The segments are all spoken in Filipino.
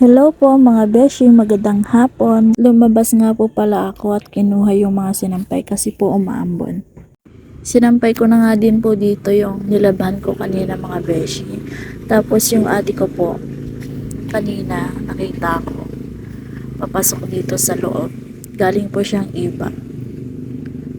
Hello po mga beshi, magandang hapon. Lumabas nga po pala ako at kinuha yung mga sinampay kasi po umaambon. Sinampay ko na nga din po dito yung nilabhan ko kanina mga beshi. Tapos yung ate ko po, kanina nakita ko, papasok dito sa loob. Galing po siyang iba.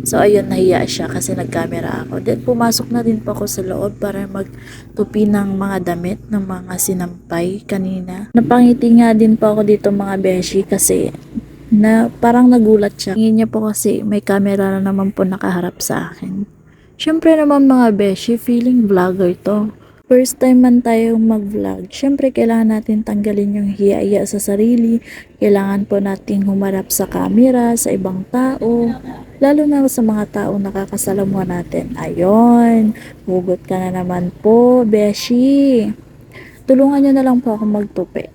So ayun, nahiya siya kasi nagkamera ako. Then pumasok na din po ako sa loob para magtupi ng mga damit ng mga sinampay kanina. Napangiti nga din po ako dito mga beshi kasi na parang nagulat siya. Tingin niya po kasi may camera na naman po nakaharap sa akin. Syempre naman mga beshi, feeling vlogger to. First time man tayo mag-vlog, syempre kailangan natin tanggalin yung hiya-hiya sa sarili. Kailangan po nating humarap sa camera, sa ibang tao, lalo na sa mga tao nakakasalamuha natin. Ayun, hugot ka na naman po, beshi. Tulungan nyo na lang po ako magtupi.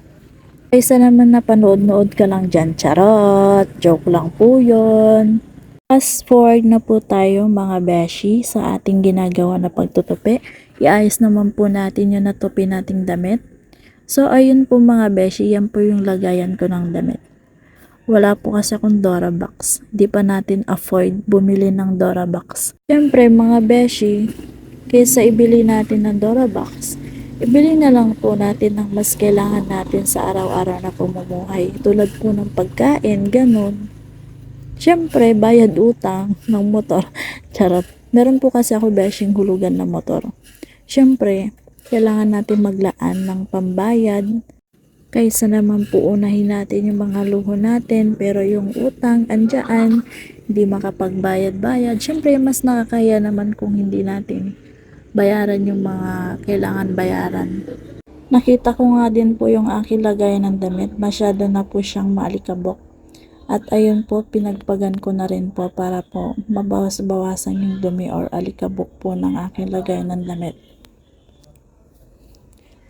Kaysa naman na panood-nood ka lang dyan, charot, joke lang po yun. Fast forward na po tayo mga beshi sa ating ginagawa na pagtutupi. Iayos naman po natin yung natupi nating damit. So ayun po mga beshi, yan po yung lagayan ko ng damit. Wala po kasi akong Dora box. Di pa natin afford bumili ng Dora box. Siyempre mga beshi, kaysa ibili natin ng Dora box, ibili na lang po natin ng mas kailangan natin sa araw-araw na pamumuhay. Tulad po ng pagkain, ganun. Siyempre, bayad utang ng motor. Charot. Meron po kasi ako beshing hulugan na motor. Siyempre, kailangan natin maglaan ng pambayad. Kaysa naman po unahin natin yung mga luho natin, pero yung utang, andyan, hindi makapagbayad-bayad. Siyempre, mas nakakaya naman kung hindi natin bayaran yung mga kailangan bayaran. Nakita ko nga din po yung aking lagayan ng damit. Masyado na po siyang maalikabok. At ayun po, pinagpagan ko na rin po para po mabawas-bawasan yung dumi or alikabok po ng aking lagayan ng damit.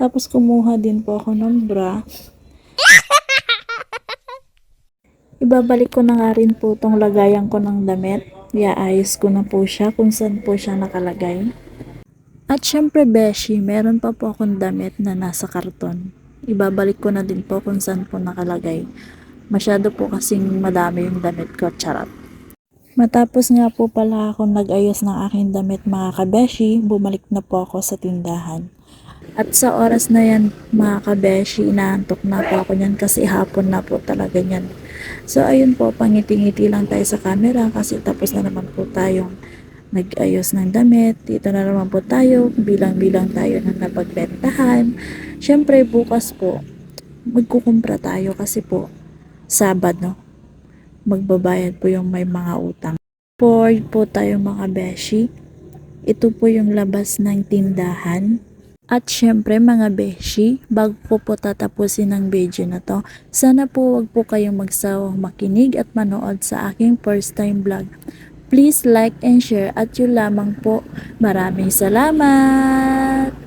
Tapos kumuha din po ako ng bra. Ibabalik ko na nga rin po tong lagayan ko ng damit. Iaayos ko na po siya kung saan po siya nakalagay. At syempre beshi, meron pa po akong damit na nasa karton. Ibabalik ko na din po kung saan po nakalagay. Masyado po kasing madami yung damit ko, charot. Matapos nga po pala ako nag-ayos ng aking damit mga kabeshi, bumalik na po ako sa tindahan. At sa oras na yan mga kabeshi, inaantok na po ako niyan kasi hapon na po talaga niyan. So ayun po, pangiti-ngiti lang tayo sa camera kasi tapos na naman po tayong nag-ayos ng damit. Dito na naman po tayo, bilang-bilang tayo na napagbentahan. Syempre bukas po, magkukumpra tayo kasi po Sabado, magbabayad po yung may mga utang. Forward po tayo mga beshi. Ito po yung labas ng tindahan. At syempre mga beshi, bago ko po tatapusin ang video na to, sana po wag po kayong magsawang makinig at manood sa aking first time vlog. Please like and share at yun lamang po. Maraming salamat!